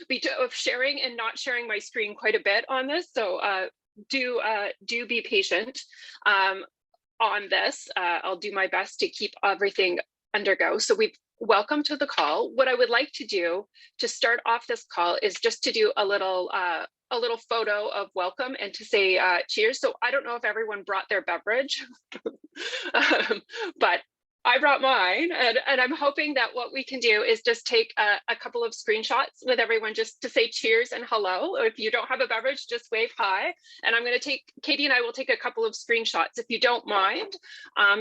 be sharing and not sharing my screen quite a bit on this, so do be patient on this. I'll do my best to keep everything under go. So welcome to the call. What I would like to do to start off this call is just to do a little photo of welcome and to say cheers. So I don't know if everyone brought their beverage, but I brought mine, and I'm hoping that what we can do is just take a couple of screenshots with everyone just to say cheers and hello. If you don't have a beverage, just wave hi. And I'm going to Katie and I will take a couple of screenshots if you don't mind.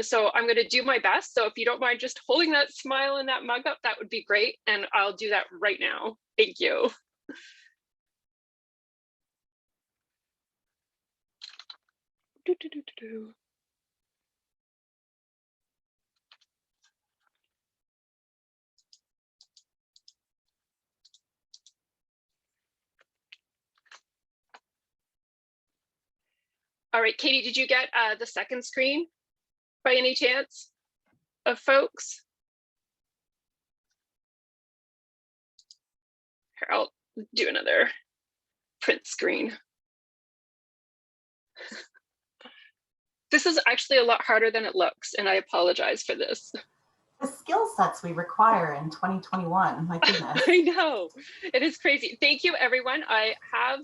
So I'm going to do my best. So if you don't mind just holding that smile and that mug up, that would be great. And I'll do that right now. Thank you. All right, Katie, did you get the second screen by any chance of folks? Here, I'll do another print screen. This is actually a lot harder than it looks, and I apologize for this. The skill sets we require in 2021, my goodness. I know, it is crazy. Thank you, everyone. I have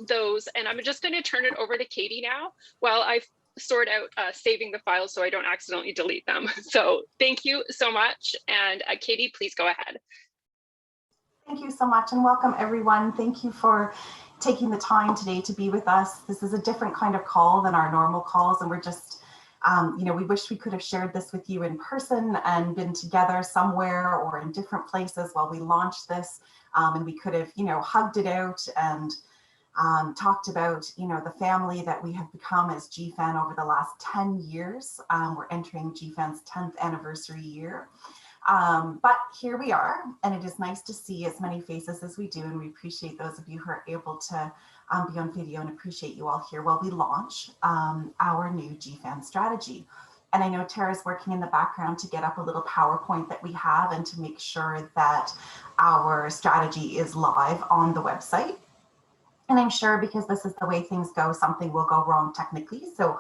those, and I'm just going to turn it over to Katie now while I sort out saving the files so I don't accidentally delete them. So thank you so much. And Katie, please go ahead. Thank you so much, and welcome everyone. Thank you for taking the time today to be with us. This is a different kind of call than our normal calls, and we're just we wish we could have shared this with you in person and been together somewhere or in different places while we launched this, and we could have, hugged it out and talked about, the family that we have become as GFan over the last 10 years. We're entering GFan's 10th anniversary year. But here we are, and it is nice to see as many faces as we do, and we appreciate those of you who are able to be on video, and appreciate you all here while we launch our new GFan strategy. And I know Tara's working in the background to get up a little PowerPoint that we have and to make sure that our strategy is live on the website. And I'm sure, because this is the way things go, something will go wrong technically. So,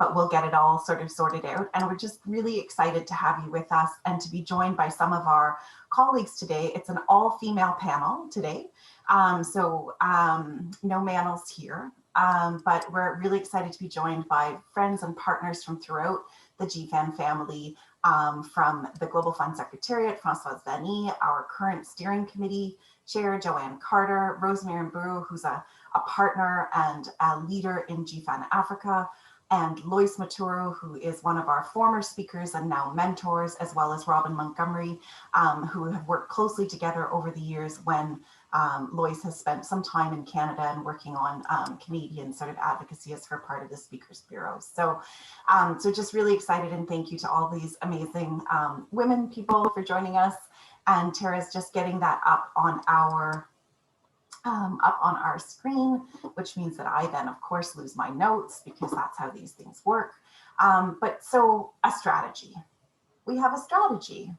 but we'll get it all sort of sorted out. And we're just really excited to have you with us and to be joined by some of our colleagues today. It's an all-female panel today. No males here, but we're really excited to be joined by friends and partners from throughout the GFan family, from the Global Fund Secretariat, Françoise Vanny, our current steering committee chair, Joanne Carter, Rosemary Mburu, who's a partner and a leader in GFan Africa, and Lois Maturo, who is one of our former speakers and now mentors, as well as Robin Montgomery, who have worked closely together over the years when Lois has spent some time in Canada and working on Canadian sort of advocacy as her part of the Speakers Bureau. So, so just really excited, and thank you to all these amazing women people for joining us. And Tara's just getting that up on our screen, which means that I then, of course, lose my notes because that's how these things work. But so a strategy. We have a strategy.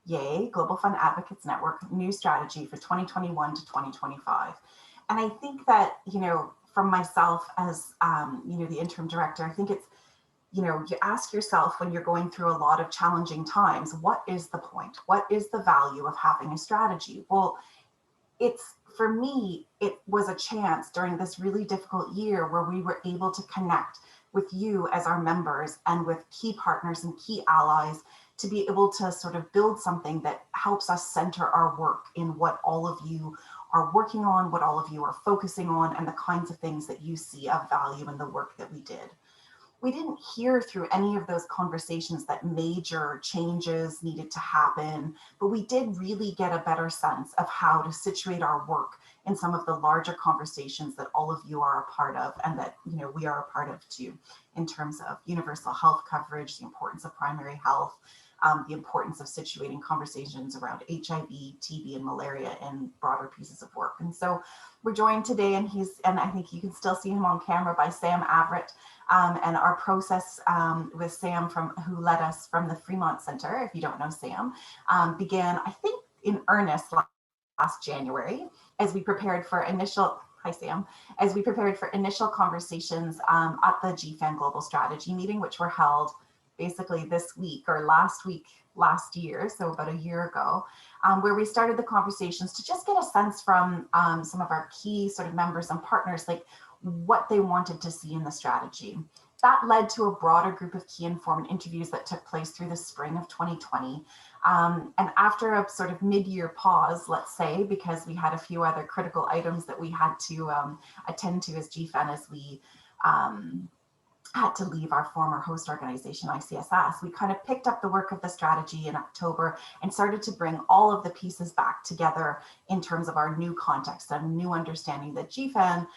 Yay, Global Fund Advocates Network, new strategy for 2021 to 2025. And I think that, from myself as, the interim director, I think it's, you ask yourself when you're going through a lot of challenging times, what is the point? What is the value of having a strategy? Well, for me, it was a chance during this really difficult year where we were able to connect with you as our members and with key partners and key allies to be able to sort of build something that helps us center our work in what all of you are working on, what all of you are focusing on, and the kinds of things that you see of value in the work that we did. We didn't hear through any of those conversations that major changes needed to happen, but we did really get a better sense of how to situate our work in some of the larger conversations that all of you are a part of, and that we are a part of too, in terms of universal health coverage, the importance of primary health, the importance of situating conversations around HIV, TB, and malaria in broader pieces of work. And so we're joined today, and I think you can still see him on camera, by Sam Averitt. And our process with Sam, who led us from the Fremont Center, if you don't know Sam, began, I think, in earnest last January, as we prepared for initial, hi Sam, as we prepared for initial conversations at the GFAN Global Strategy meeting, which were held basically this week or last year, so about a year ago, where we started the conversations to just get a sense from some of our key sort of members and partners, like what they wanted to see in the strategy. That led to a broader group of key informant interviews that took place through the spring of 2020. And after a sort of mid-year pause, let's say, because we had a few other critical items that we had to attend to as GFAN, as we had to leave our former host organization, ICSS, we kind of picked up the work of the strategy in October and started to bring all of the pieces back together in terms of our new context and new understanding that GFAN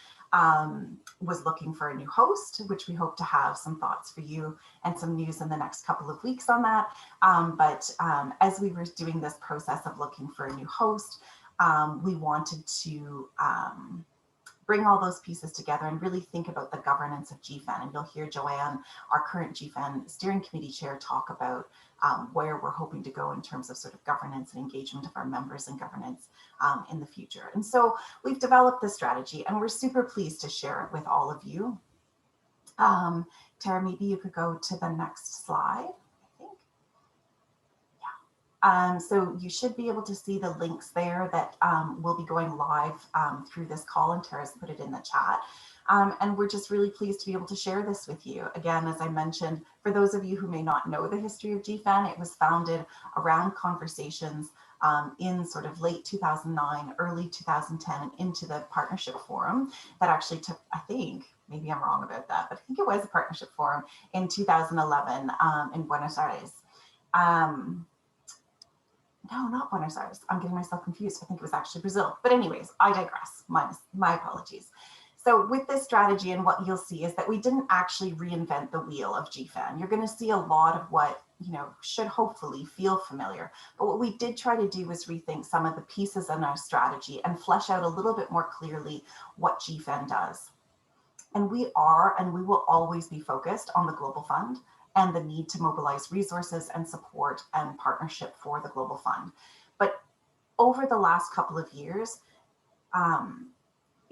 was looking for a new host, which we hope to have some thoughts for you and some news in the next couple of weeks on that. But as we were doing this process of looking for a new host, we wanted to bring all those pieces together and really think about the governance of GFAN. And you'll hear Joanne, our current GFAN steering committee chair, talk about where we're hoping to go in terms of sort of governance and engagement of our members and governance in the future. And so we've developed this strategy, and we're super pleased to share it with all of you. Tara, maybe you could go to the next slide, I think. So you should be able to see the links there that will be going live through this call, and Tara's put it in the chat. And we're just really pleased to be able to share this with you. Again, as I mentioned, for those of you who may not know the history of GFAN, it was founded around conversations in sort of late 2009, early 2010, and into the partnership forum that actually took, I think, maybe I'm wrong about that, but I think it was a partnership forum in 2011 in Buenos Aires. No, not Buenos Aires. I'm getting myself confused. I think it was actually Brazil. But anyways, I digress. My apologies. So with this strategy, and what you'll see is that we didn't actually reinvent the wheel of GFAN. You're going to see a lot of what, should hopefully feel familiar. But what we did try to do was rethink some of the pieces in our strategy and flesh out a little bit more clearly what GFAN does. And we are, and we will always be focused on the Global Fund and the need to mobilize resources and support and partnership for the Global Fund. But over the last couple of years,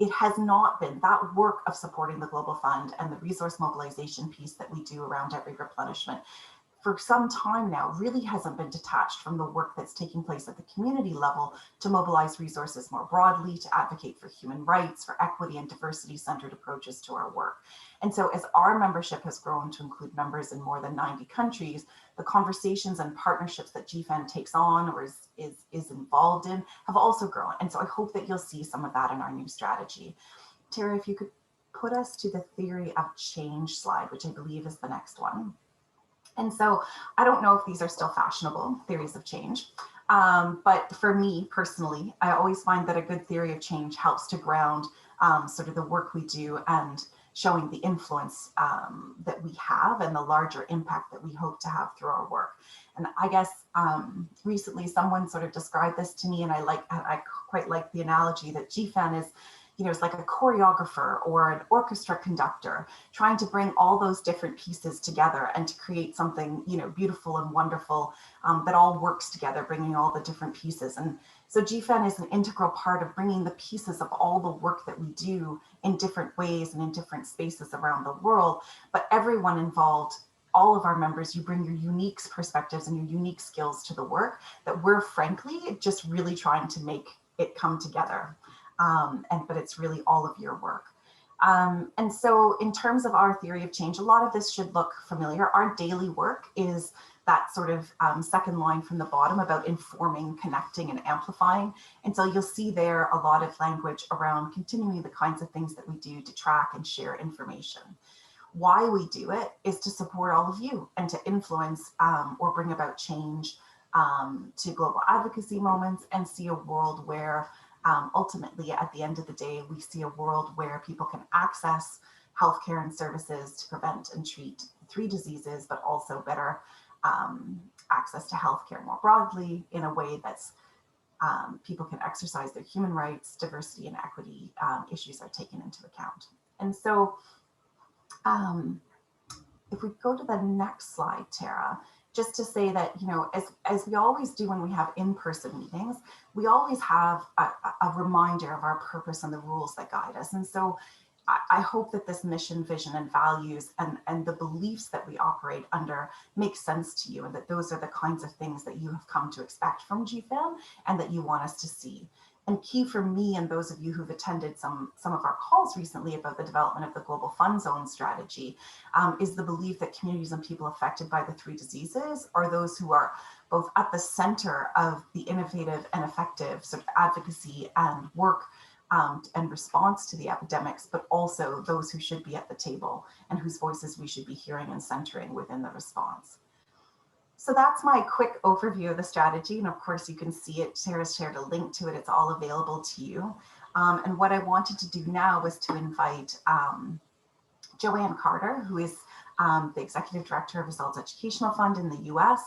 it has not been that work of supporting the Global Fund and the resource mobilization piece that we do around every replenishment for some time now really hasn't been detached from the work that's taking place at the community level to mobilize resources more broadly, to advocate for human rights, for equity and diversity-centered approaches to our work. And so as our membership has grown to include members in more than 90 countries, the conversations and partnerships that GFAN takes on or is involved in have also grown. And so I hope that you'll see some of that in our new strategy. Tara, if you could put us to the theory of change slide, which I believe is the next one. And so I don't know if these are still fashionable theories of change, but for me personally, I always find that a good theory of change helps to ground sort of the work we do and showing the influence that we have and the larger impact that we hope to have through our work. And I guess recently someone sort of described this to me, and I quite like the analogy that GFAN is, it's like a choreographer or an orchestra conductor trying to bring all those different pieces together and to create something, beautiful and wonderful that all works together, bringing all the different pieces. And so GFAN is an integral part of bringing the pieces of all the work that we do in different ways and in different spaces around the world. But everyone involved, all of our members, you bring your unique perspectives and your unique skills to the work that we're frankly just really trying to make it come together. But it's really all of your work. And so in terms of our theory of change, a lot of this should look familiar. Our daily work is that sort of second line from the bottom about informing, connecting, and amplifying. And so you'll see there a lot of language around continuing the kinds of things that we do to track and share information. Why we do it is to support all of you and to influence or bring about change to global advocacy moments and see a world where ultimately, at the end of the day, we see a world where people can access healthcare and services to prevent and treat 3 diseases, but also better access to healthcare more broadly in a way that's people can exercise their human rights, diversity and equity issues are taken into account. And so if we go to the next slide, Tara, just to say that, you know, as we always do when we have in-person meetings, we always have a reminder of our purpose and the rules that guide us. And so I hope that this mission, vision, and values and the beliefs that we operate under make sense to you, and that those are the kinds of things that you have come to expect from GFAN and that you want us to see. And key for me and those of you who've attended some of our calls recently about the development of the Global Fund Zone strategy is the belief that communities and people affected by the 3 diseases are those who are both at the center of the innovative and effective sort of advocacy and work and response to the epidemics, but also those who should be at the table and whose voices we should be hearing and centering within the response. So that's my quick overview of the strategy. And of course, you can see it. Sarah's shared a link to it. It's all available to you. And what I wanted to do now was to invite Joanne Carter, who is the Executive Director of Results Educational Fund in the US,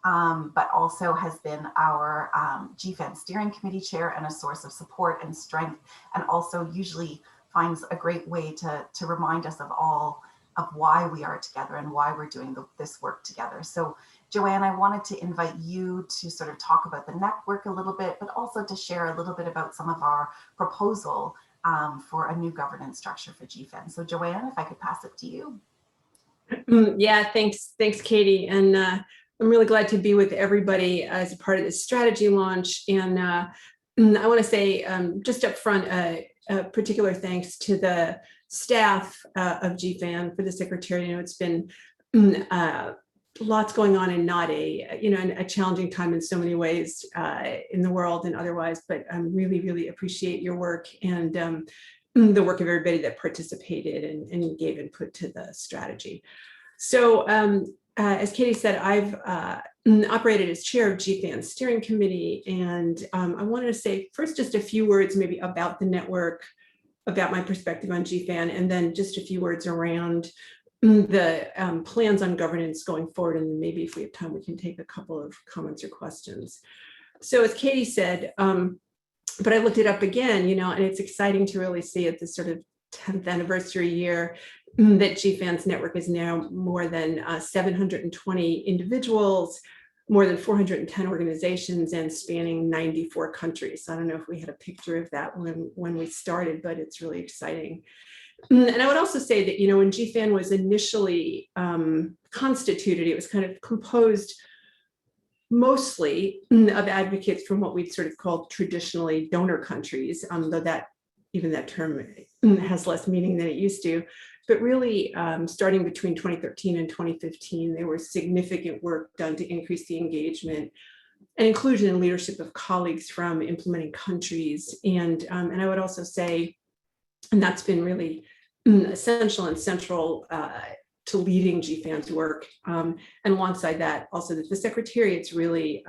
but also has been our GFAN Steering Committee Chair and a source of support and strength, and also usually finds a great way to remind us of all of why we are together and why we're doing this work together. So Joanne, I wanted to invite you to sort of talk about the network a little bit, but also to share a little bit about some of our proposal for a new governance structure for GFAN. So Joanne, if I could pass it to you. Yeah, thanks, Katie. And I'm really glad to be with everybody as a part of this strategy launch. And I want to say just up front, a particular thanks to the staff of GFAN for the Secretariat. You know, it's been lots going on and not a challenging time in so many ways in the world and otherwise, but I really appreciate your work and the work of everybody that participated and gave input to the strategy. So as Katie said, I've operated as chair of GFAN's steering committee, and I wanted to say first just a few words maybe about the network, about my perspective on GFAN, and then just a few words around the plans on governance going forward, and maybe if we have time, we can take a couple of comments or questions. So as Katie said, but I looked it up again, you know, and it's exciting to really see at this sort of 10th anniversary year that GFAN's network is now more than 720 individuals, more than 410 organizations, and spanning 94 countries. So I don't know if we had a picture of that when we started, but it's really exciting. And I would also say that, you know, when GFAN was initially constituted, it was kind of composed mostly of advocates from what we'd sort of called traditionally donor countries, though even that term has less meaning than it used to. But really, starting between 2013 and 2015, there was significant work done to increase the engagement and inclusion and leadership of colleagues from implementing countries. And I would also say, and that's been really essential and central to leading GFAN's work. And alongside that, also that the Secretariat's really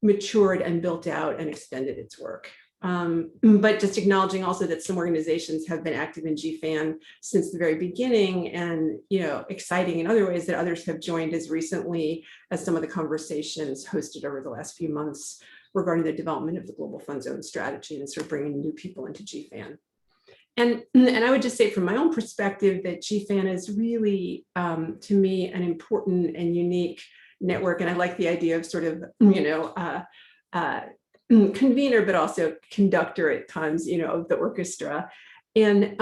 matured and built out and extended its work. But just acknowledging also that some organizations have been active in GFAN since the very beginning, and, you know, exciting in other ways that others have joined as recently as some of the conversations hosted over the last few months regarding the development of the Global Fund Zone strategy and sort of bringing new people into GFAN. And I would just say from my own perspective that GFAN is really, to me, an important and unique network. And I like the idea of sort of, you know, convener, but also conductor at times, you know, of the orchestra. And,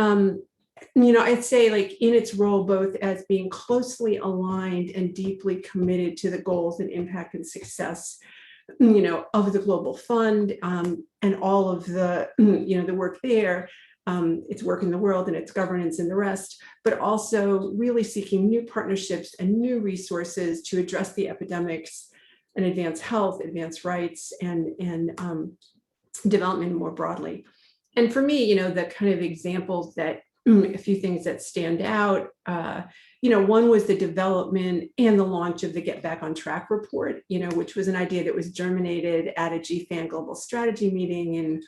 you know, I'd say like in its role, both as being closely aligned and deeply committed to the goals and impact and success, you know, of the Global Fund and all of the, you know, the work there, its work in the world and its governance and the rest, but also really seeking new partnerships and new resources to address the epidemics and advance health, advance rights, and development more broadly. And for me, you know, the kind of examples that, a few things that stand out, you know, one was the development and the launch of the Get Back on Track report, you know, which was an idea that was germinated at a GFAN Global Strategy meeting in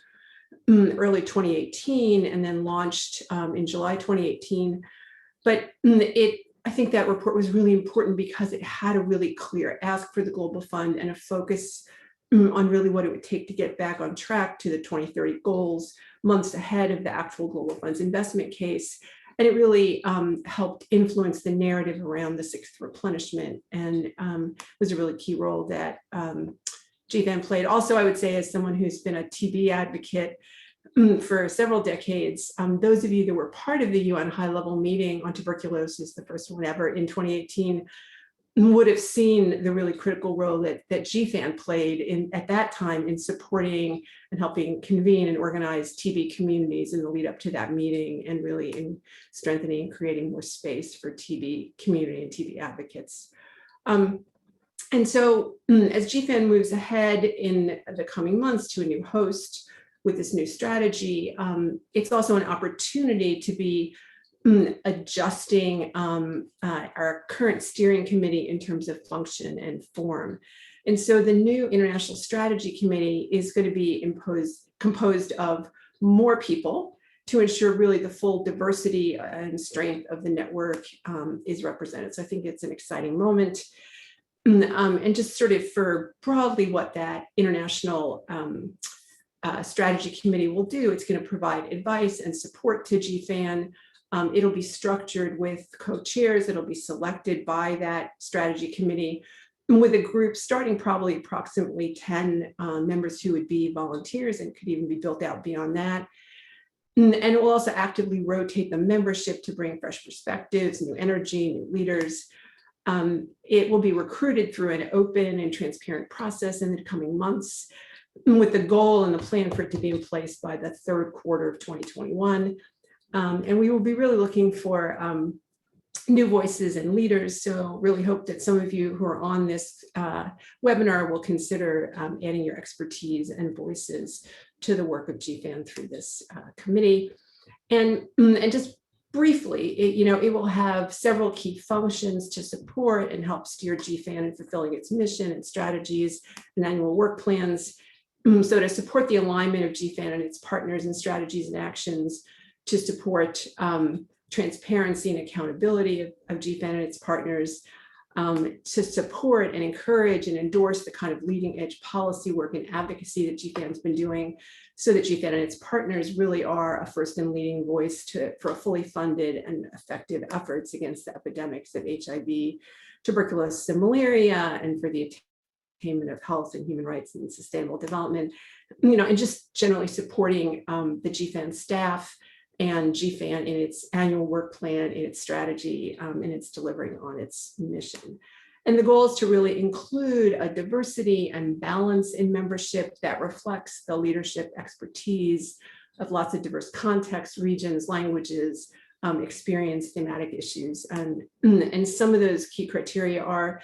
early 2018 and then launched in July 2018. But it I think that report was really important because it had a really clear ask for the Global Fund and a focus on really what it would take to get back on track to the 2030 goals months ahead of the actual Global Fund's investment case. And it really helped influence the narrative around the sixth replenishment, and was a really key role that GFAN played. Also, I would say, as someone who's been a TB advocate for several decades, those of you that were part of the UN high-level meeting on tuberculosis, the first one ever in 2018, would have seen the really critical role that GFAN played at that time in supporting and helping convene and organize TB communities in the lead up to that meeting, and really in strengthening and creating more space for TB community and TB advocates. And so as GFAN moves ahead in the coming months to a new host with this new strategy, it's also an opportunity to be adjusting our current steering committee in terms of function and form. And so the new International Strategy Committee is going to be composed of more people to ensure really the full diversity and strength of the network is represented. So I think it's an exciting moment. And just sort of for broadly what that International Strategy Committee will do, it's going to provide advice and support to GFAN. It'll be structured with co-chairs. It'll be selected by that strategy committee with a group starting probably approximately 10 members who would be volunteers and could even be built out beyond that. And it will also actively rotate the membership to bring fresh perspectives, new energy, new leaders. It will be recruited through an open and transparent process in the coming months, with the goal and the plan for it to be in place by the third quarter of 2021. And we will be really looking for new voices and leaders. So really hope that some of you who are on this webinar will consider adding your expertise and voices to the work of GFAN through this committee. And just briefly, it will have several key functions to support and help steer GFAN in fulfilling its mission and strategies and annual work plans. So to support the alignment of GFAN and its partners and strategies and actions, to support transparency and accountability of GFAN and its partners, to support and encourage and endorse the kind of leading edge policy work and advocacy that GFAN's been doing, so that GFAN and its partners really are a first and leading voice for fully funded and effective efforts against the epidemics of HIV, tuberculosis, and malaria, and for the attainment of health and human rights and sustainable development, and just generally supporting the GFAN staff and GFAN in its annual work plan, in its strategy, and its delivering on its mission. And the goal is to really include a diversity and balance in membership that reflects the leadership expertise of lots of diverse contexts, regions, languages, experience, thematic issues. And some of those key criteria are,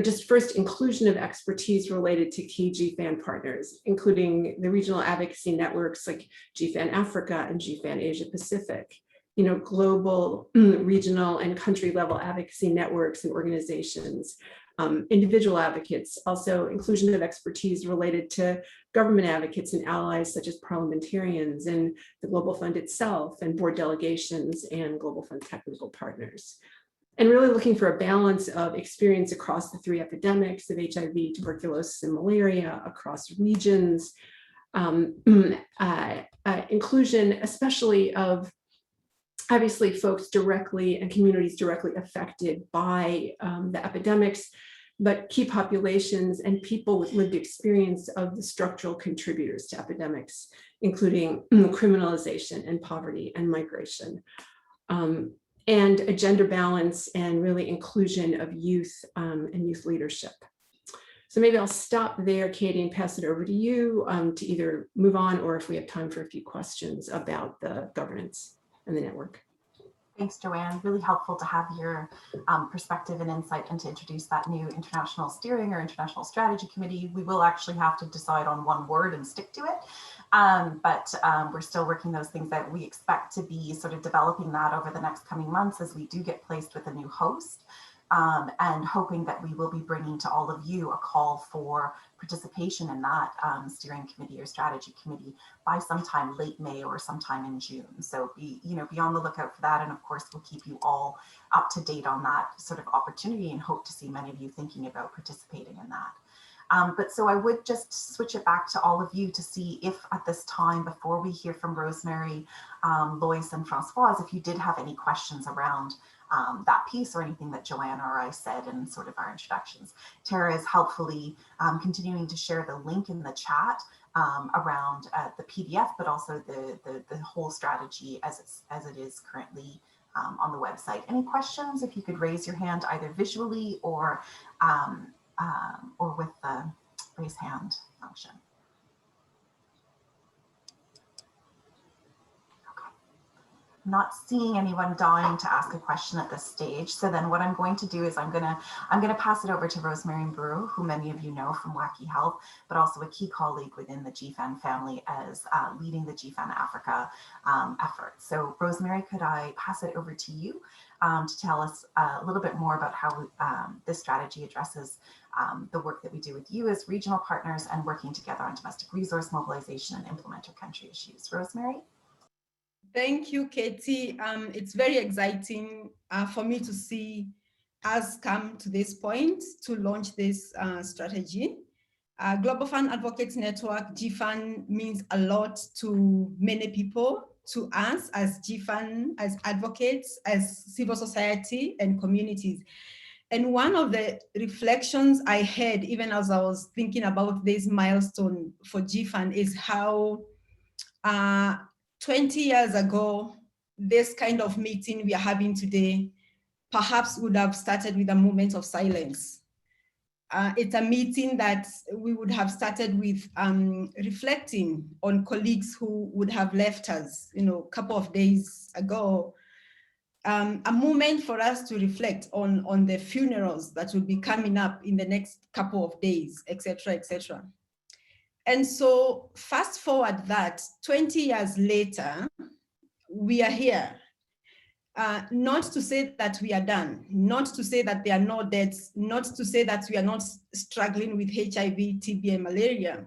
just first, inclusion of expertise related to key GFAN partners, including the regional advocacy networks like GFAN Africa and GFAN Asia Pacific, global, regional, and country level advocacy networks and organizations, individual advocates, also inclusion of expertise related to government advocates and allies such as parliamentarians and the Global Fund itself, and board delegations and Global Fund technical partners. And really looking for a balance of experience across the three epidemics of HIV, tuberculosis, and malaria across regions, inclusion especially of obviously folks directly and communities directly affected by the epidemics, but key populations and people with lived experience of the structural contributors to epidemics, including criminalization and poverty and migration. And a gender balance and really inclusion of youth and youth leadership. So maybe I'll stop there, Katie, and pass it over to you to either move on, or if we have time for a few questions about the governance and the network. Thanks, Joanne. Really helpful to have your perspective and insight, and to introduce that new International Steering or International Strategy Committee. We will actually have to decide on one word and stick to it. But we're still working those things that we expect to be sort of developing that over the next coming months as we do get placed with a new host. and hoping that we will be bringing to all of you a call for participation in that steering committee or strategy committee by sometime late May or sometime in June. So be on the lookout for that. And of course, we'll keep you all up to date on that sort of opportunity and hope to see many of you thinking about participating in that. But so I would just switch it back to all of you to see if at this time, before we hear from Rosemary, Lois and Francoise, if you did have any questions around that piece or anything that Joanne or I said in sort of our introductions. Tara is helpfully continuing to share the link in the chat around the PDF, but also the whole strategy as it is currently on the website. Any questions? If you could raise your hand either visually or with the raise hand function. Not seeing anyone dying to ask a question at this stage. So then what I'm going to do is I'm gonna pass it over to Rosemary Brew, who many of you know from Wacky Health, but also a key colleague within the GFAN family as leading the GFAN Africa effort. So Rosemary, could I pass it over to you to tell us a little bit more about how this strategy addresses the work that we do with you as regional partners and working together on domestic resource mobilization and implementer country issues. Rosemary? Thank you, Katie. It's very exciting for me to see us come to this point to launch this strategy. Global Fund Advocates Network, GFAN, means a lot to many people, to us as GFAN, as advocates, as civil society and communities. And one of the reflections I had, even as I was thinking about this milestone for GFAN, is how 20 years ago, this kind of meeting we are having today perhaps would have started with a moment of silence. It's a meeting that we would have started with reflecting on colleagues who would have left us, a couple of days ago. A moment for us to reflect on the funerals that will be coming up in the next couple of days, etc., etc. And so fast forward that 20 years later, we are here. Not to say that we are done, not to say that there are no deaths, not to say that we are not struggling with HIV, TB, and malaria,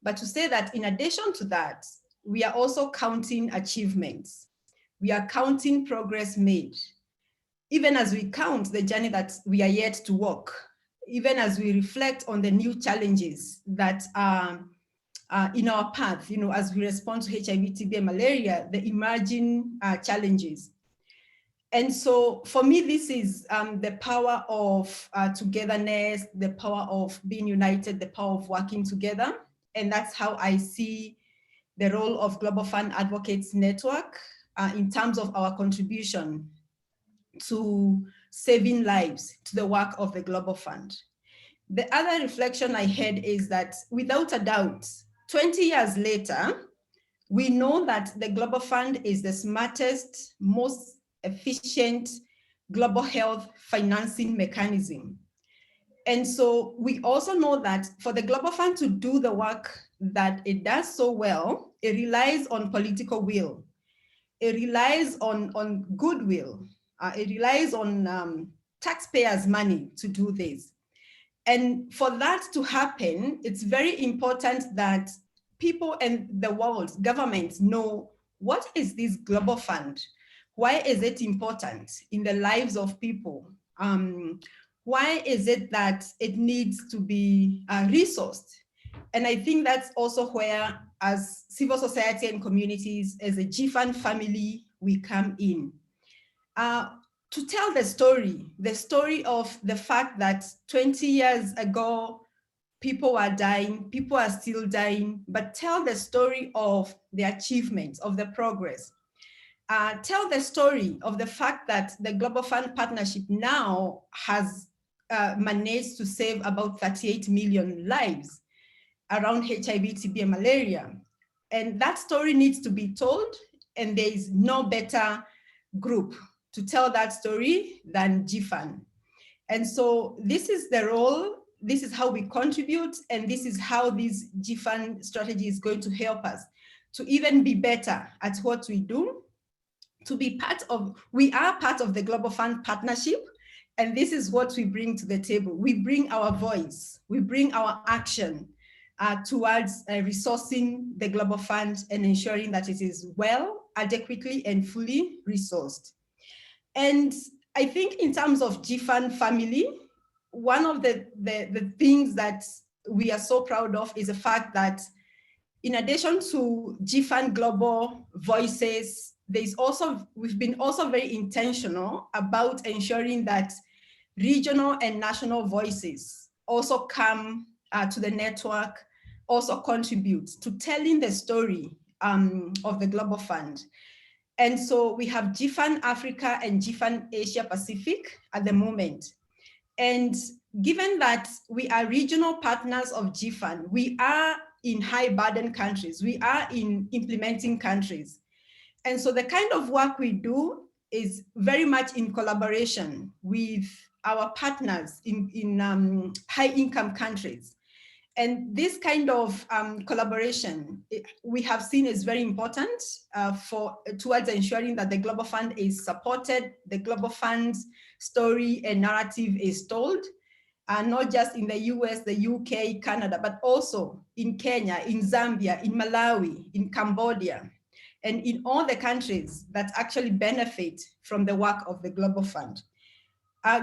but to say that in addition to that, we are also counting achievements. We are counting progress made. Even as we count the journey that we are yet to walk, even as we reflect on the new challenges that are in our path, as we respond to HIV, TB, and malaria, the emerging challenges. And so for me, this is the power of togetherness, the power of being united, the power of working together. And that's how I see the role of Global Fund Advocates Network in terms of our contribution to saving lives, to the work of the Global Fund. The other reflection I had is that without a doubt, 20 years later, we know that the Global Fund is the smartest, most efficient global health financing mechanism. And so we also know that for the Global Fund to do the work that it does so well, it relies on political will. It relies on goodwill. It relies on taxpayers' money to do this. And for that to happen, it's very important that people and the world, governments know what is this Global Fund? Why is it important in the lives of people? Why is it that it needs to be resourced? And I think that's also where, as civil society and communities, as a GFAN family, we come in. To tell the story of the fact that 20 years ago, people were dying, people are still dying, but tell the story of the achievements, of the progress. Tell the story of the fact that the Global Fund Partnership now has managed to save about 38 million lives around HIV, TB, and malaria. And that story needs to be told, and there is no better group to tell that story than GFAN. And so this is the role, this is how we contribute, and this is how this GFAN strategy is going to help us to even be better at what we do, to be part of, we are part of the Global Fund Partnership, And this is what we bring to the table. We bring our voice, we bring our action towards resourcing the Global Fund and ensuring that it is well, adequately, and fully resourced. And I think in terms of GFAN family, one of the things that we are so proud of is the fact that in addition to GFAN Global Voices, we've been also very intentional about ensuring that regional and national voices also come to the network, also contribute to telling the story of the Global Fund. And so we have GFAN Africa and GFAN Asia Pacific at the moment. And given that we are regional partners of GFAN, we are in high burden countries, we are in implementing countries. And so the kind of work we do is very much in collaboration with our partners in high income countries. And this kind of collaboration, we have seen is very important towards ensuring that the Global Fund is supported, the Global Fund's story and narrative is told, not just in the US, the UK, Canada, but also in Kenya, in Zambia, in Malawi, in Cambodia, and in all the countries that actually benefit from the work of the Global Fund.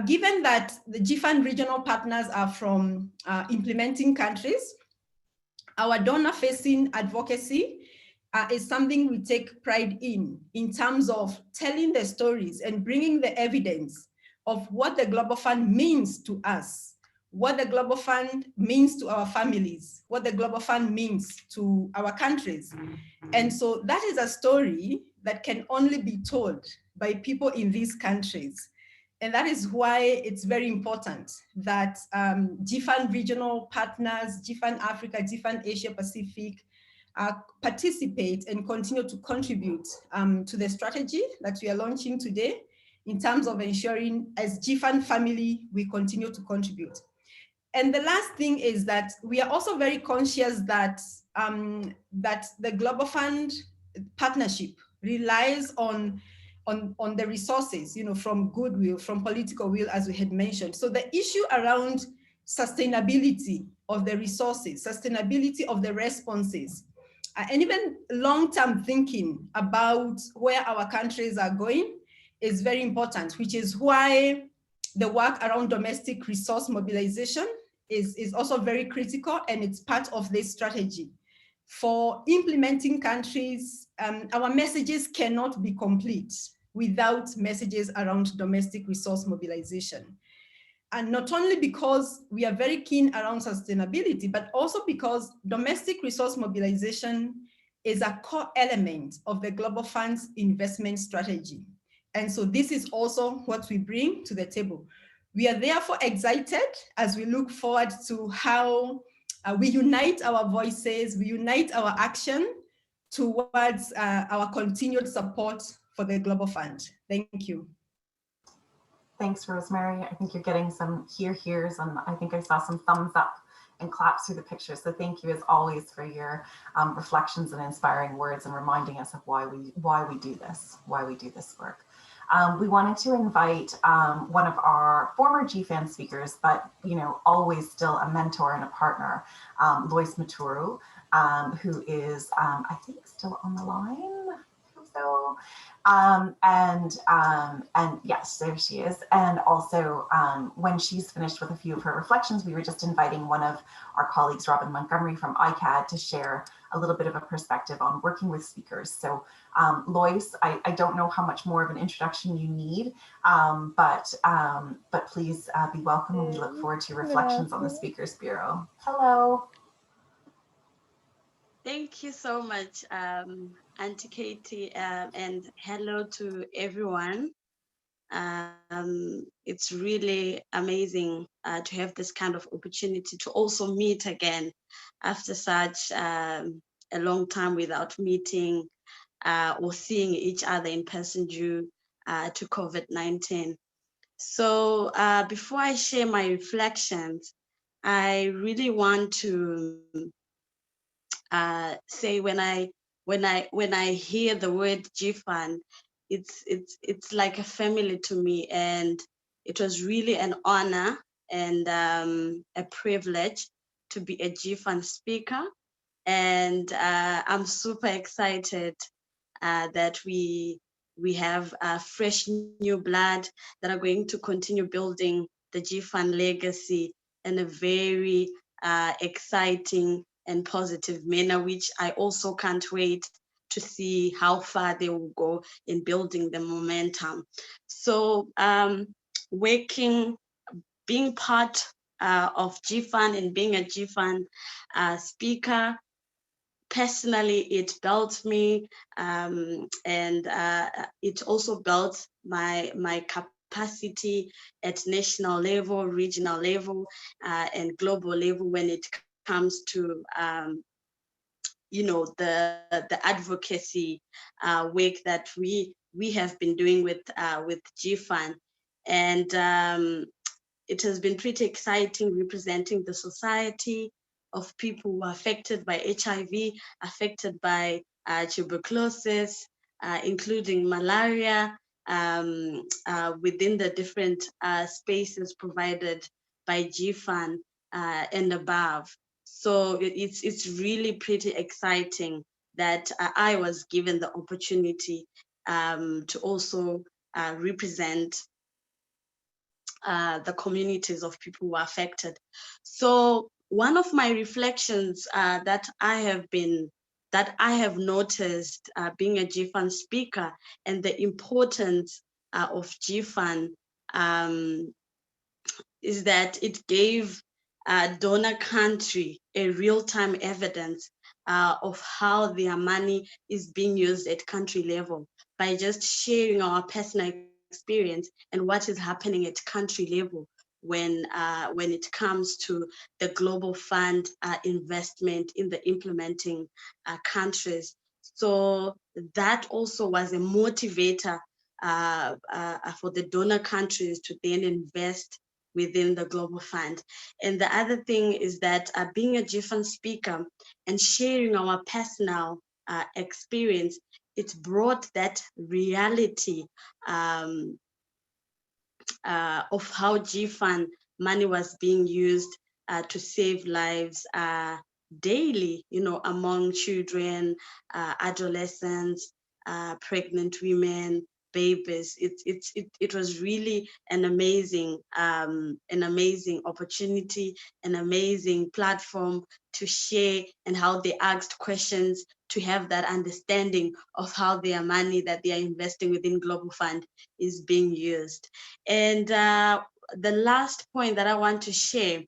Given that the GFAN regional partners are from implementing countries, our donor-facing advocacy is something we take pride in terms of telling the stories and bringing the evidence of what the Global Fund means to us, what the Global Fund means to our families, what the Global Fund means to our countries. And so that is a story that can only be told by people in these countries. And that is why it's very important that GFAN regional partners, GFAN Africa, GFAN Asia Pacific, participate and continue to contribute to the strategy that we are launching today in terms of ensuring as GFAN family, we continue to contribute. And the last thing is that we are also very conscious that, that the Global Fund partnership relies on the resources, from goodwill, from political will, as we had mentioned. So the issue around sustainability of the resources, sustainability of the responses, and even long-term thinking about where our countries are going is very important, which is why the work around domestic resource mobilization is also very critical, and it's part of this strategy. For implementing countries, our messages cannot be complete without messages around domestic resource mobilization. And not only because we are very keen around sustainability, but also because domestic resource mobilization is a core element of the Global Fund's investment strategy. And so this is also what we bring to the table. We are therefore excited as we look forward to how we unite our voices, we unite our action towards our continued support for the Global Fund. Thank you. Thanks, Rosemary. I think you're getting some hears, and I think I saw some thumbs up and claps through the picture. So thank you as always for your reflections and inspiring words and reminding us of why we do this work. We wanted to invite one of our former GFAN speakers, but always still a mentor and a partner, Lois Maturu, who is I think still on the line. So, and yes, there she is. And also when she's finished with a few of her reflections, we were just inviting one of our colleagues, Robin Montgomery from ICAD, to share a little bit of a perspective on working with speakers. So Lois, I don't know how much more of an introduction you need, but please be welcome, and we look forward to your reflections on the Speakers Bureau. Hello. Thank you so much, Auntie Katie, and hello to everyone. It's really amazing to have this kind of opportunity to also meet again after such a long time without meeting or seeing each other in person due to COVID-19. So before I share my reflections, I really want to say when I hear the word GFAN, it's like a family to me, and It was really an honor and a privilege to be a GFAN speaker. And I'm super excited that we have fresh new blood that are going to continue building the GFAN legacy in a very exciting and positive manner, which I also can't wait to see how far they will go in building the momentum. So being part of GFAN and being a GFAN speaker, personally, it built me, and it also built my capacity at national level, regional level, and global level when it comes to the advocacy work that we have been doing with GFAN, and it has been pretty exciting representing the society of people who are affected by HIV, affected by tuberculosis, including malaria, within the different spaces provided by GFAN and above. So it's really pretty exciting that I was given the opportunity to also represent the communities of people who are affected. So one of my reflections that I have noticed being a GFAN speaker and the importance of GFAN is that it gave donor country a real-time evidence of how their money is being used at country level by just sharing our personal experience and what is happening at country level when it comes to the global fund investment in the implementing countries. So that also was a motivator for the donor countries to then invest within the global fund. And the other thing is that being a GFAN speaker and sharing our personal experience, it brought that reality of how GFAN money was being used to save lives daily, among children, adolescents, pregnant women, babies. It was really an amazing opportunity, an amazing platform to share, and how they asked questions to have that understanding of how their money that they are investing within Global Fund is being used. And the last point that I want to share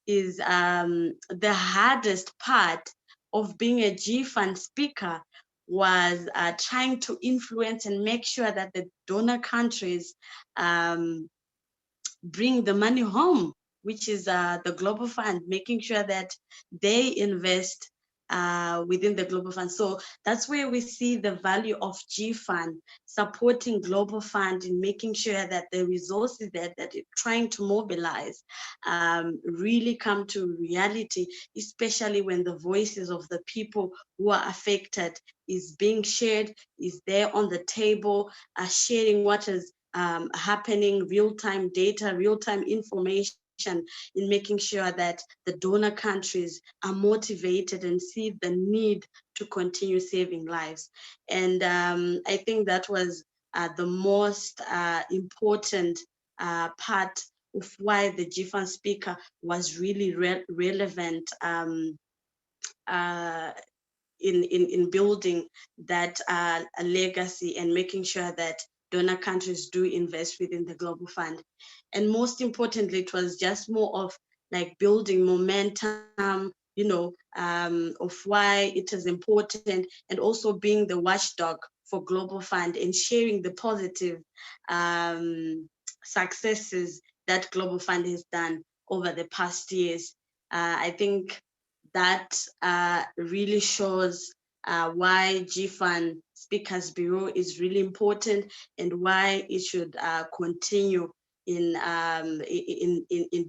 is the hardest part of being a GFAN speaker was trying to influence and make sure that the donor countries bring the money home, which is the Global Fund, making sure that they invest within the Global Fund. So that's where we see the value of GFAN supporting Global Fund in making sure that the resources that it's trying to mobilize really come to reality, especially when the voices of the people who are affected is being shared, is there on the table, sharing what is happening, real-time data, real-time information, in making sure that the donor countries are motivated and see the need to continue saving lives. And I think that was the most important part of why the GFAN speaker was really relevant in building that a legacy and making sure that donor countries do invest within the Global Fund. And most importantly, it was just more of like building momentum, of why it is important, and also being the watchdog for Global Fund and sharing the positive successes that Global Fund has done over the past years. I think that really shows why GFAN Speakers Bureau is really important and why it should continue in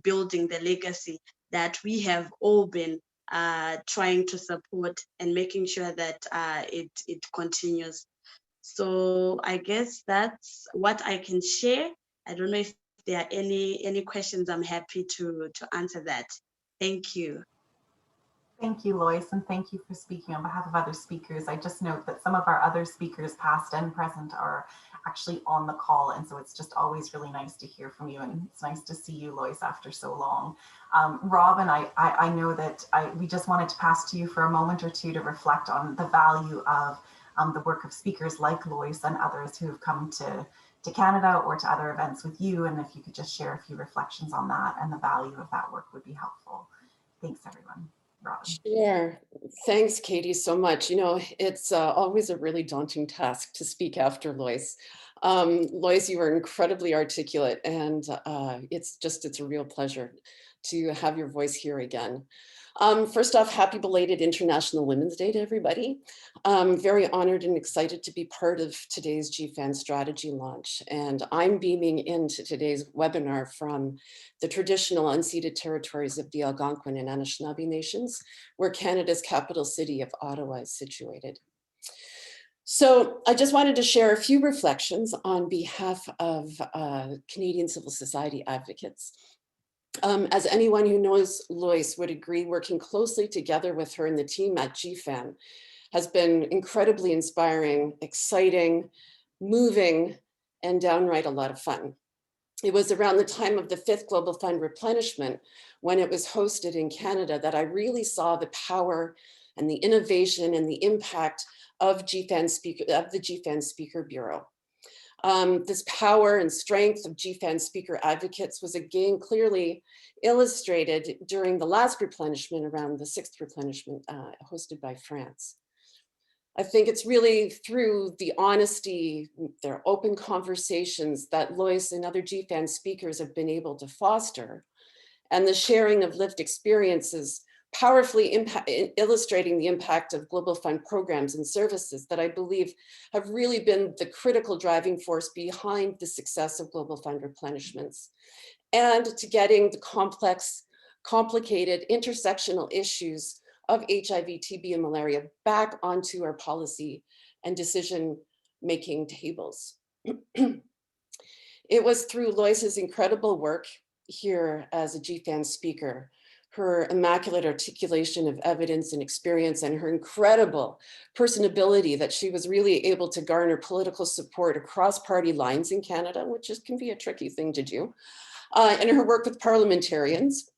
building the legacy that we have all been trying to support and making sure that it continues. So I guess that's what I can share. I don't know if there are any questions, I'm happy to answer that. Thank you. Thank you, Lois, and thank you for speaking on behalf of other speakers. I just note that some of our other speakers, past and present, are actually on the call, and so it's just always really nice to hear from you, and it's nice to see you, Lois, after so long. Robin, I know that we just wanted to pass to you for a moment or two to reflect on the value of the work of speakers like Lois and others who have come to Canada or to other events with you, and if you could just share a few reflections on that and the value of that work would be helpful. Thanks, everyone. Robin. Sure. Thanks, Katie, so much. You know, it's always a really daunting task to speak after Lois. Lois, you were incredibly articulate, and it's a real pleasure to have your voice here again. First off, happy belated International Women's Day to everybody. Very honored and excited to be part of today's GFAN strategy launch. And I'm beaming into today's webinar from the traditional unceded territories of the Algonquin and Anishinaabe nations, where Canada's capital city of Ottawa is situated. So I just wanted to share a few reflections on behalf of Canadian civil society advocates. As anyone who knows Lois would agree, working closely together with her and the team at GFAN has been incredibly inspiring, exciting, moving, and downright a lot of fun. It was around the time of the 5th Global Fund replenishment, when it was hosted in Canada, that I really saw the power and the innovation and the impact of the GFAN Speaker Bureau. This power and strength of GFAN speaker advocates was again clearly illustrated during the last replenishment, around the 6th replenishment hosted by France. I think it's really through the honesty, their open conversations that Lois and other GFAN speakers have been able to foster, and the sharing of lived experiences powerfully illustrating the impact of Global Fund programs and services that I believe have really been the critical driving force behind the success of Global Fund replenishments, and to getting the complex, complicated, intersectional issues of HIV, TB, and malaria back onto our policy and decision-making tables. It was through Lois's incredible work here as a GFAN speaker, her immaculate articulation of evidence and experience, and her incredible personability, that she was really able to garner political support across party lines in Canada, which can be a tricky thing to do, and her work with parliamentarians.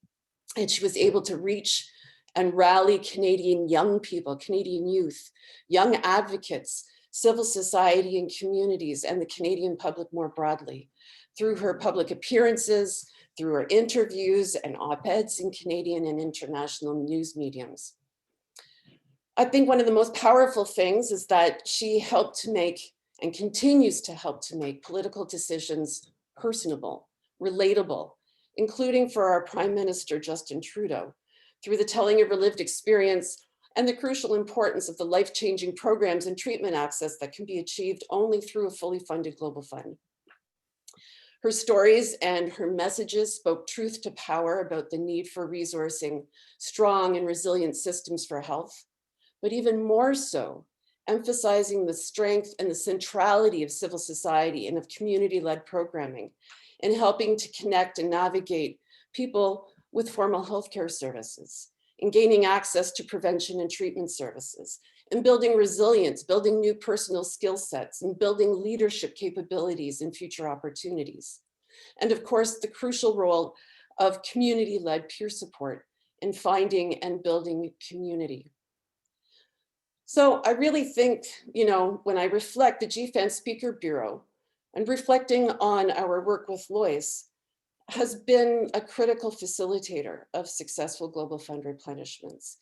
And she was able to reach and rally Canadian young people, Canadian youth, young advocates, civil society and communities, and the Canadian public more broadly, through her public appearances, through her interviews and op-eds in Canadian and international news mediums. I think one of the most powerful things is that she helped to make, and continues to help to make, political decisions personable, relatable, including for our Prime Minister, Justin Trudeau, through the telling of her lived experience and the crucial importance of the life-changing programs and treatment access that can be achieved only through a fully funded Global Fund. Her stories and her messages spoke truth to power about the need for resourcing strong and resilient systems for health, but even more so, emphasizing the strength and the centrality of civil society and of community-led programming, and helping to connect and navigate people with formal healthcare services, in gaining access to prevention and treatment services, in building resilience, building new personal skill sets, and building leadership capabilities and future opportunities. And of course, the crucial role of community-led peer support in finding and building community. So I really think, you know, when I reflect the GFAN Speaker Bureau and reflecting on our work with Lois, has been a critical facilitator of successful Global Fund replenishments,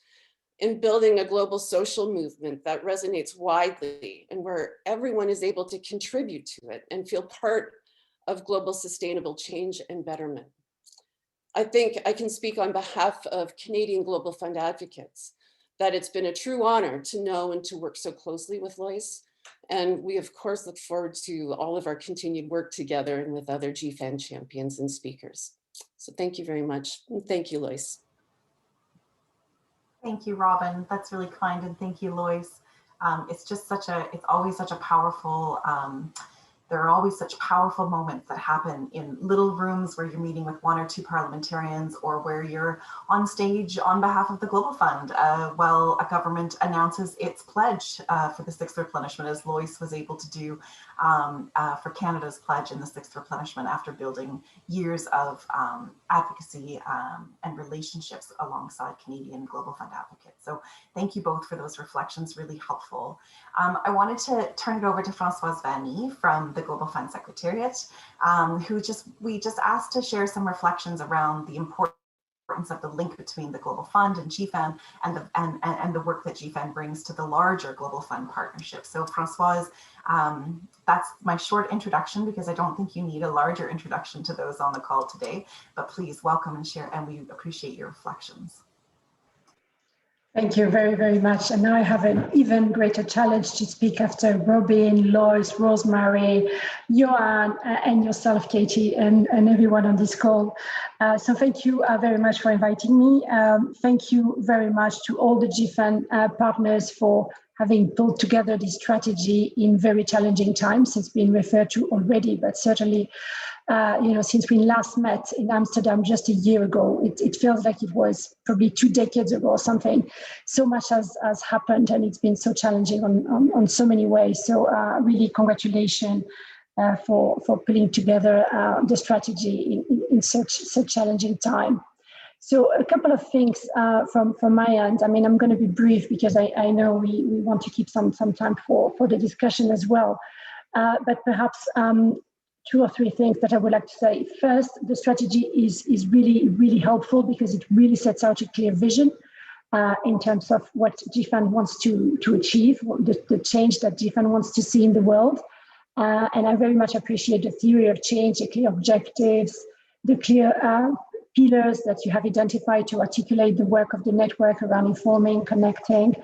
in building a global social movement that resonates widely and where everyone is able to contribute to it and feel part of global sustainable change and betterment. I think I can speak on behalf of Canadian Global Fund advocates that it's been a true honor to know and to work so closely with Lois. And we of course look forward to all of our continued work together and with other GFAN champions and speakers. So thank you very much. And thank you, Lois. Thank you, Robin. That's really kind, and thank you, Lois. It's always such a powerful There are always such powerful moments that happen in little rooms where you're meeting with 1 or 2 parliamentarians, or where you're on stage on behalf of the Global Fund while a government announces its pledge for the 6th replenishment, as Lois was able to do for Canada's pledge in the 6th replenishment after building years of advocacy and relationships alongside Canadian Global Fund advocates. So thank you both for those reflections, really helpful. I wanted to turn it over to Françoise Vanny from the Global Fund Secretariat, we just asked to share some reflections around the importance of the link between the Global Fund and GFAN and the work that GFAN brings to the larger Global Fund partnership. So Françoise, that's my short introduction, because I don't think you need a larger introduction to those on the call today, but please welcome and share, and we appreciate your reflections. Thank you very, very much. And now I have an even greater challenge to speak after Robin, Lois, Rosemary, Joanne, and yourself, Katie, and everyone on this call. So thank you very much for inviting me. Thank you very much to all the GFAN partners for having pulled together this strategy in very challenging times. It's been referred to already, but certainly since we last met in Amsterdam just a year ago, it feels like it was probably 2 decades ago or something. So much has happened, and it's been so challenging on so many ways. So really congratulations for putting together the strategy in such challenging time. So a couple of things from my end. I mean, I'm going to be brief because I know we want to keep some time for the discussion as well. But perhaps 2 or 3 things that I would like to say. First, the strategy is really, really helpful because it really sets out a clear vision in terms of what GFAN wants to achieve, the change that GFAN wants to see in the world. And I very much appreciate the theory of change, the clear objectives, the clear pillars that you have identified to articulate the work of the network around informing, connecting,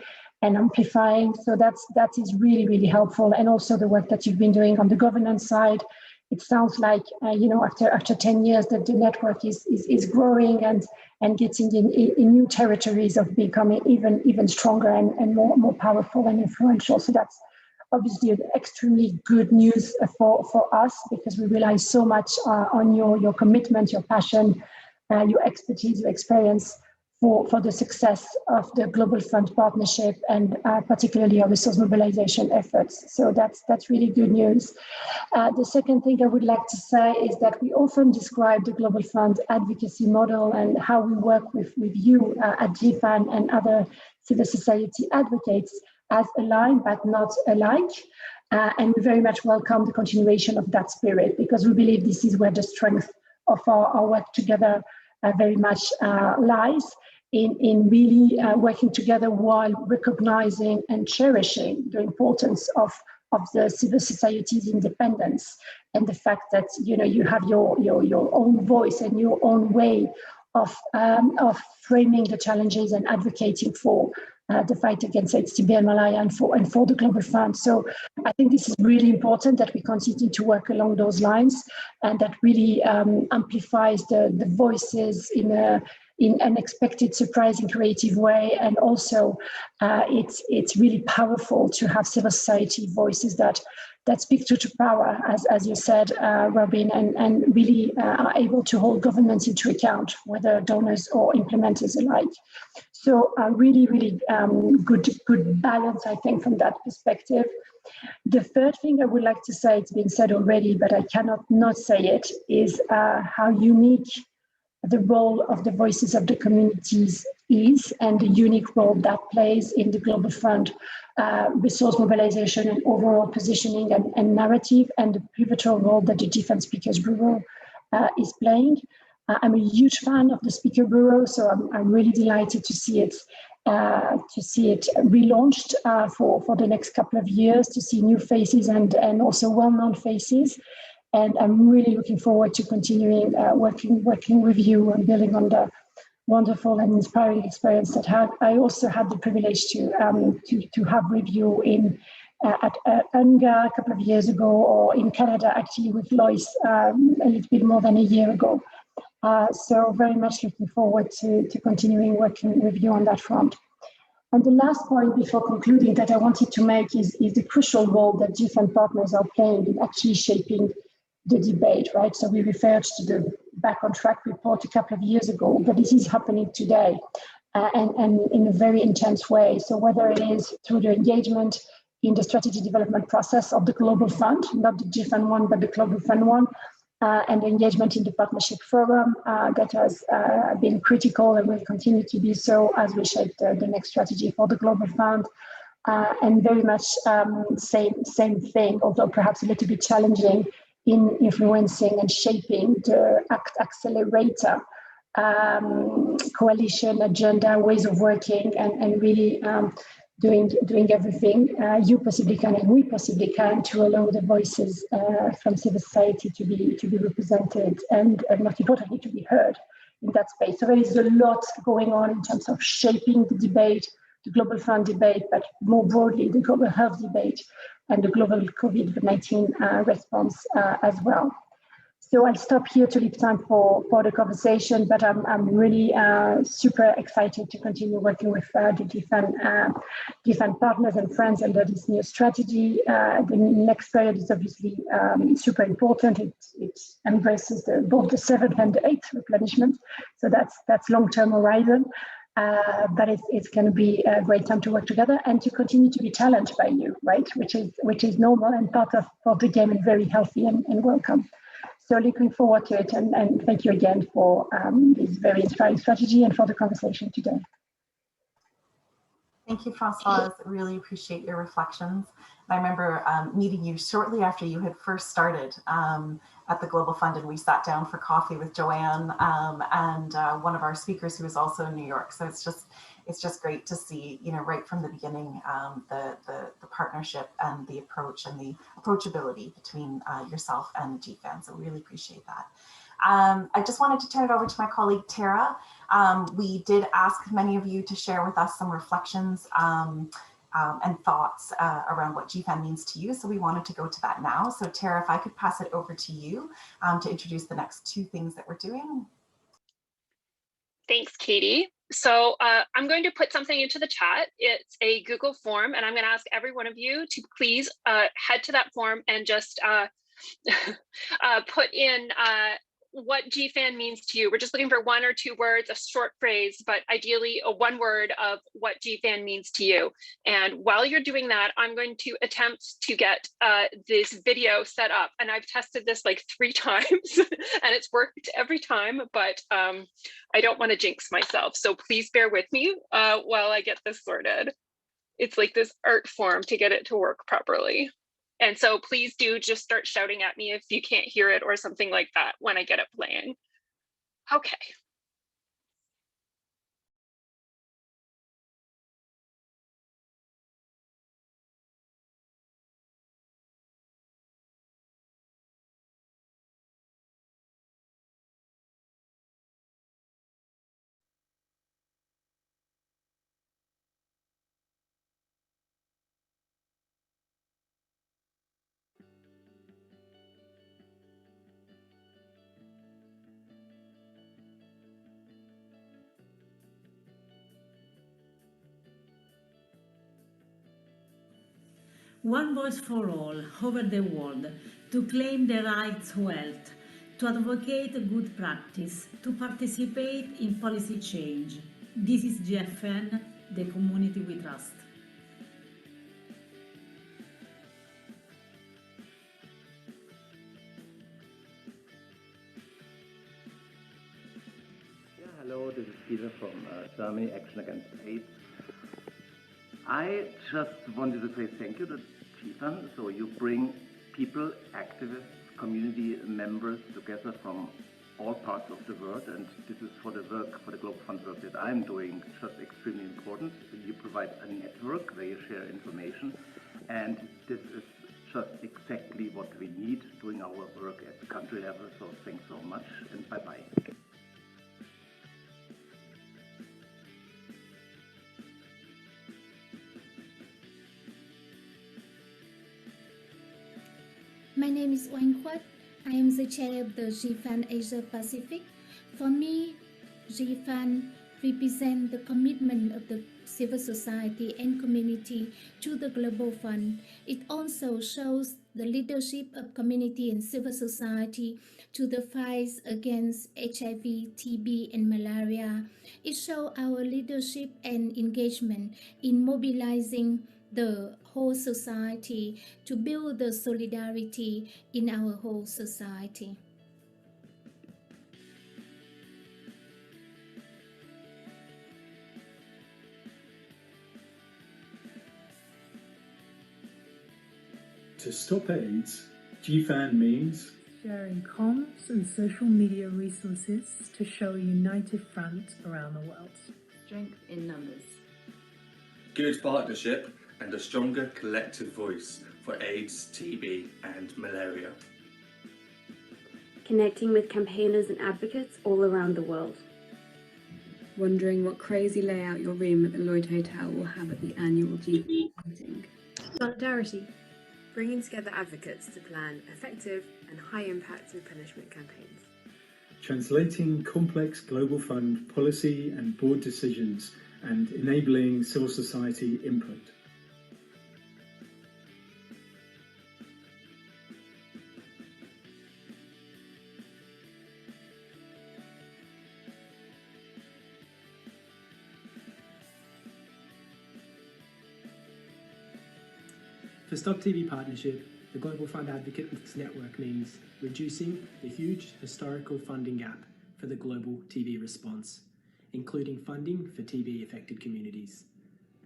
and amplifying. So that is really, really helpful. And also the work that you've been doing on the governance side. It sounds like, after 10 years that the network is growing and getting in new territories of becoming even stronger and more powerful and influential. So that's obviously extremely good news for us, because we rely so much on your commitment, your passion, your expertise, your experience for the success of the Global Fund partnership, and particularly our resource mobilization efforts. So that's really good news. The second thing I would like to say is that we often describe the Global Fund advocacy model and how we work with you at GFAN and other civil society advocates as aligned but not alike. And we very much welcome the continuation of that spirit, because we believe this is where the strength of our work together very much lies, in really working together while recognizing and cherishing the importance of the civil society's independence, and the fact that you have your own voice and your own way of framing the challenges and advocating for the fight against HTB and Malaya and for the Global Fund. So I think this is really important that we continue to work along those lines, and that really amplifies the voices in an unexpected, surprising, creative way. And also it's really powerful to have civil society voices that speak to power, as you said, Robin, and really are able to hold governments into account, whether donors or implementers alike. So really, really good balance, I think, from that perspective. The third thing I would like to say, it's been said already, but I cannot not say it, is how unique the role of the voices of the communities is, and the unique role that plays in the Global Fund resource mobilization and overall positioning and narrative, and the pivotal role that the GFAN Speakers Bureau is playing. I'm a huge fan of the Speaker Bureau, so I'm really delighted to see it relaunched for the next couple of years, to see new faces and also well-known faces. And I'm really looking forward to continuing working with you and building on the wonderful and inspiring experience that I also had the privilege to have with you at UNGA a couple of years ago, or in Canada actually with Lois a little bit more than a year ago. So very much looking forward to continuing working with you on that front. And the last point before concluding that I wanted to make is the crucial role that G7 partners are playing in actually shaping the debate, right? So we referred to the Back on Track report a couple of years ago, but this is happening today and in a very intense way. So whether it is through the engagement in the strategy development process of the Global Fund, not the G7 one, but the Global Fund one, and the engagement in the partnership forum that has been critical and will continue to be so as we shape the next strategy for the Global Fund. And very much same thing, although perhaps a little bit challenging in influencing and shaping the ACT Accelerator coalition agenda, ways of working, and really doing everything you possibly can and we possibly can to allow the voices from civil society to be represented and most importantly to be heard in that space. So there is a lot going on in terms of shaping the debate, the Global Fund debate, but more broadly the global health debate and the global COVID-19 response as well. So I'll stop here to leave time for the conversation, but I'm really super excited to continue working with the GFAN partners and friends under this new strategy. The next period is obviously super important. It embraces both the 7th and the 8th replenishment. So that's long-term horizon. But it's going to be a great time to work together and to continue to be challenged by you, right? Which is normal and part of the game and very healthy and welcome. So looking forward to it, and thank you again for this very inspiring strategy and for the conversation today. Thank you, Françoise. Really appreciate your reflections. I remember meeting you shortly after you had first started at the Global Fund, and we sat down for coffee with Joanne and one of our speakers who is also in New York. So it's just great to see, right from the beginning, the partnership and the approach and the approachability between yourself and GFAN. So really appreciate that. I just wanted to turn it over to my colleague, Tara. We did ask many of you to share with us some reflections and thoughts around what GFAN means to you. So we wanted to go to that now. So Tara, if I could pass it over to you to introduce the next 2 things that we're doing. Thanks, Katie. So I'm going to put something into the chat. It's a Google form, and I'm going to ask every one of you to please head to that form and just put in what GFAN means to you. We're just looking for 1 or 2 words, a short phrase, but ideally a 1 word of what GFAN means to you. And while you're doing that, I'm going to attempt to get this video set up. And I've tested this like 3 times and it's worked every time, but I don't want to jinx myself. So please bear with me while I get this sorted. It's like this art form to get it to work properly. And so please do just start shouting at me if you can't hear it or something like that when I get it playing. Okay. One voice for all over the world, to claim the rights to health, to advocate good practice, to participate in policy change. This is GFN, the community we trust. Hello, this is Peter from Germany, Action Against AIDS. I just wanted to say thank you to GFAN. So you bring people, activists, community members together from all parts of the world, and this is for the work, for the Global Fund work that I'm doing, just extremely important. You provide a network where you share information, and this is just exactly what we need doing our work at the country level. So thanks so much, and bye-bye. My name is Oanh Quat. I am the chair of the GFAN Asia Pacific. For me, GFAN represent the commitment of the civil society and community to the Global Fund. It also shows the leadership of community and civil society to the fight against HIV, TB, and malaria. It shows our leadership and engagement in mobilizing the whole society to build the solidarity in our whole society. To stop AIDS, GFAN means sharing comms and social media resources to show a united front around the world. Strength in numbers. Good partnership and a stronger collective voice for AIDS, TB and malaria. Connecting with campaigners and advocates all around the world. Wondering what crazy layout your room at the Lloyd Hotel will have at the annual GFAN meeting. Solidarity. Bringing together advocates to plan effective and high-impact replenishment campaigns. translating complex global fund policy and board decisions and enabling civil society input. For Stop TB Partnership, the Global Fund Advocates Network means reducing the huge historical funding gap for the global TB response, including funding for TB-affected communities.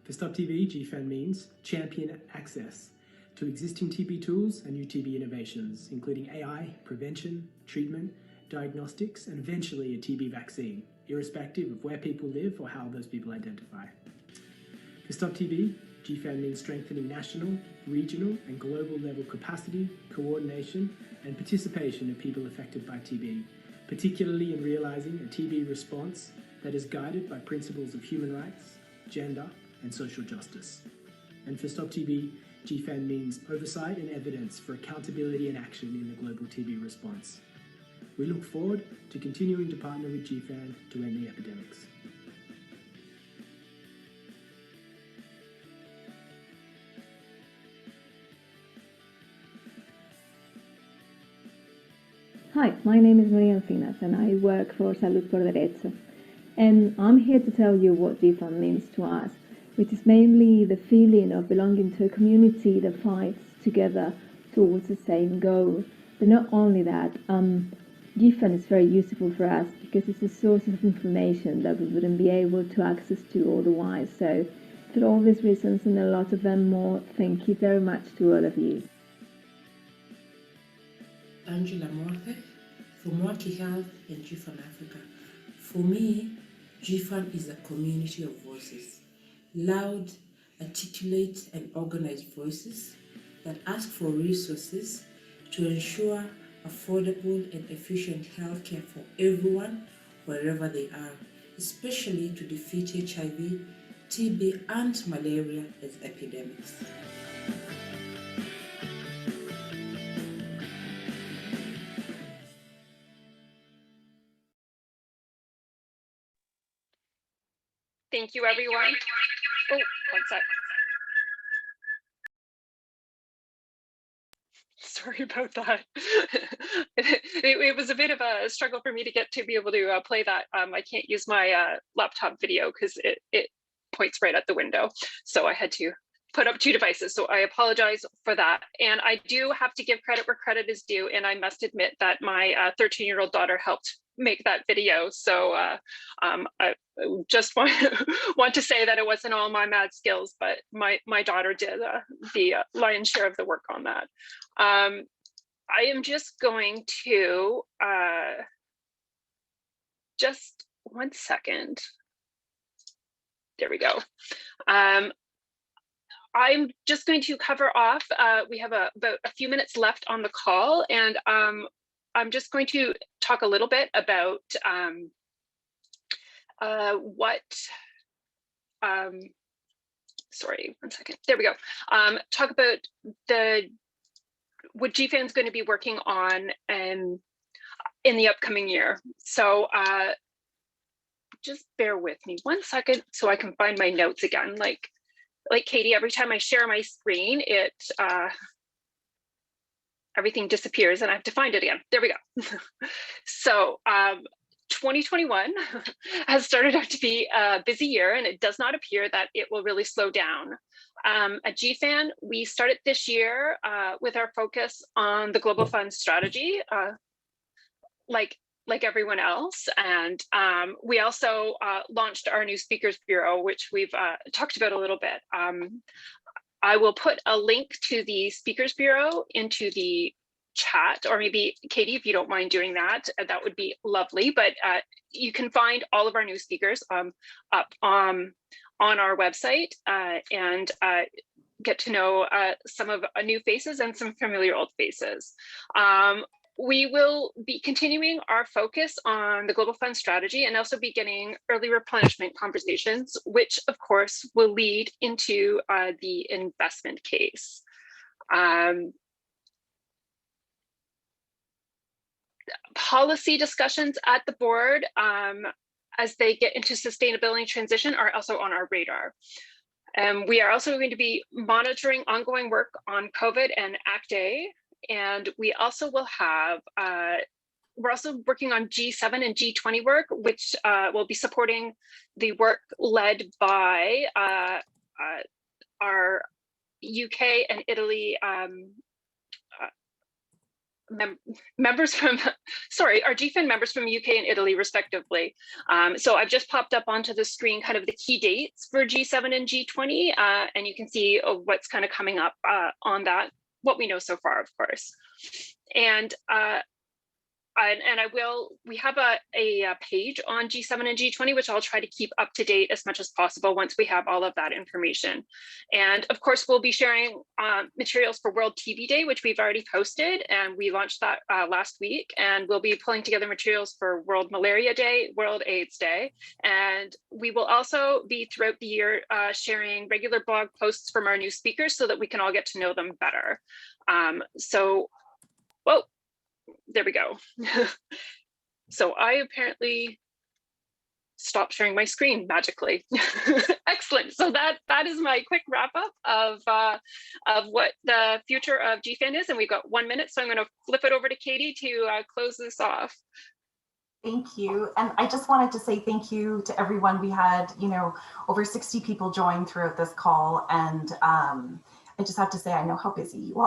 For Stop TB, GFAN means champion access to existing TB tools and new TB innovations, including AI, prevention, treatment, diagnostics, and eventually a TB vaccine, irrespective of where people live or how those people identify. For Stop TB, GFAN means strengthening national, regional, and global level capacity, coordination, and participation of people affected by TB, particularly in realizing a TB response that is guided by principles of human rights, gender, and social justice. And for Stop TB, GFAN means oversight and evidence for accountability and action in the global TB response. We look forward to continuing to partner with GFAN to end the epidemics. Hi, my name is Maria Encinas and I work for Salud por Derecho. And I'm here to tell you what GFAN means to us, which is mainly the feeling of belonging to a community that fights together towards the same goal. But not only that, GFAN is very useful for us because it's a source of information that we wouldn't be able to access to otherwise. So for all these reasons and a lot of them more, thank you very much to all of you. Angela Morte from Waki Health and GFAN Africa. For me, GFAN is a community of voices, loud, articulate and organized voices that ask for resources to ensure affordable and efficient healthcare for everyone wherever they are, especially to defeat HIV, TB and malaria as epidemics. Thank you, everyone. Oh, one sec. Sorry about that. It was a bit of a struggle for me to get to be able to play that. I can't use my laptop video because it points right at the window. So I had to put up two devices. So I apologize for that. And I do have to give credit where credit is due. And I must admit that my 13-year-old daughter helped make that video. So I just want to say that it wasn't all my mad skills, but my daughter did the lion's share of the work on that. I am just going to just 1 second. There we go. I'm just going to cover off. We have about a few minutes left on the call, and I'm just going to talk a little bit about sorry, 1 second. There we go. Talk about what GFAN is going to be working on in the upcoming year. So just bear with me 1 second so I can find my notes again. Like Katie, every time I share my screen, it everything disappears and I have to find it again. There we go. So 2021 has started out to be a busy year, and it does not appear that it will really slow down. At GFAN, we started this year with our focus on the Global Fund strategy, like everyone else. And we also launched our new Speakers Bureau, which we've talked about a little bit. I will put a link to the Speakers Bureau into the chat, or maybe Katie, if you don't mind doing that, that would be lovely. But you can find all of our new speakers up on our website and get to know some of new faces and some familiar old faces. We will be continuing our focus on the Global Fund strategy and also beginning early replenishment conversations, which of course will lead into the investment case. Policy discussions at the board as they get into sustainability transition are also on our radar. We are also going to be monitoring ongoing work on COVID and ACT-A. And we also will have, we're also working on G7 and G20 work, which will be supporting the work led by our UK and Italy members from, sorry, our GFAN members from UK and Italy respectively. So I've just popped up onto the screen kind of the key dates for G7 and G20, and you can see what's kind of coming up on that, what we know so far, of course. And we have a page on G7 and G20, which I'll try to keep up to date as much as possible once we have all of that information. And of course, we'll be sharing materials for World TB Day, which we've already posted, and we launched that last week. And we'll be pulling together materials for World Malaria Day, World AIDS Day. And we will also be throughout the year sharing regular blog posts from our new speakers so that we can all get to know them better. Whoa. There we go. So I apparently stopped sharing my screen magically. Excellent. So that is my quick wrap up of what the future of GFAN is. And we've got 1 minute, so I'm going to flip it over to Katie to close this off. Thank you. And I just wanted to say thank you to everyone. We had, over 60 people join throughout this call. And I just have to say, I know how busy you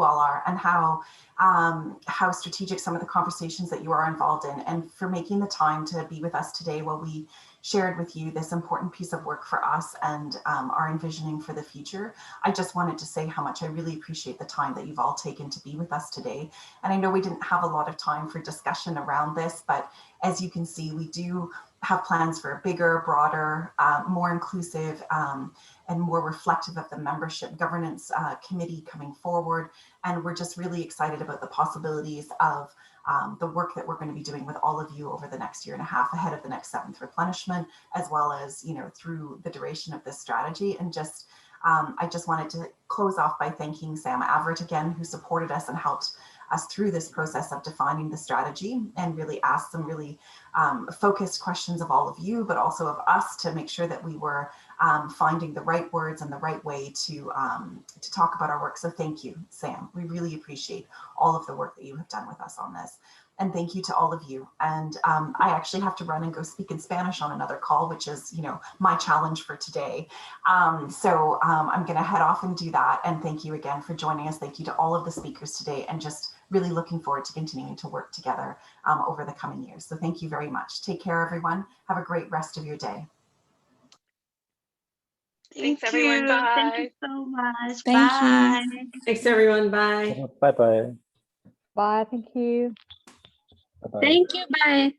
all are and how strategic some of the conversations that you are involved in, and for making the time to be with us today while we shared with you this important piece of work for us and our envisioning for the future. I just wanted to say how much I really appreciate the time that you've all taken to be with us today. And I know we didn't have a lot of time for discussion around this, but as you can see, we do have plans for a bigger, broader, more inclusive, and more reflective of the membership governance committee coming forward. And we're just really excited about the possibilities of the work that we're going to be doing with all of you over the next year and a half ahead of the next 7th replenishment, as well as, through the duration of this strategy. And just, I just wanted to close off by thanking Sam Averitt again, who supported us and helped us through this process of defining the strategy, and really asked some really focused questions of all of you, but also of us, to make sure that we were finding the right words and the right way to talk about our work. So thank you, Sam. We really appreciate all of the work that you have done with us on this. And thank you to all of you. And I actually have to run and go speak in Spanish on another call, which is, my challenge for today. So I'm going to head off and do that. And thank you again for joining us. Thank you to all of the speakers today, and just really looking forward to continuing to work together over the coming years. So thank you very much. Take care, everyone. Have a great rest of your day. Thanks, everyone. Bye. Thank you so much. Thank Bye. you. Thanks, everyone. Bye. Bye-bye. Bye. Thank you. Bye-bye. Thank you. Bye.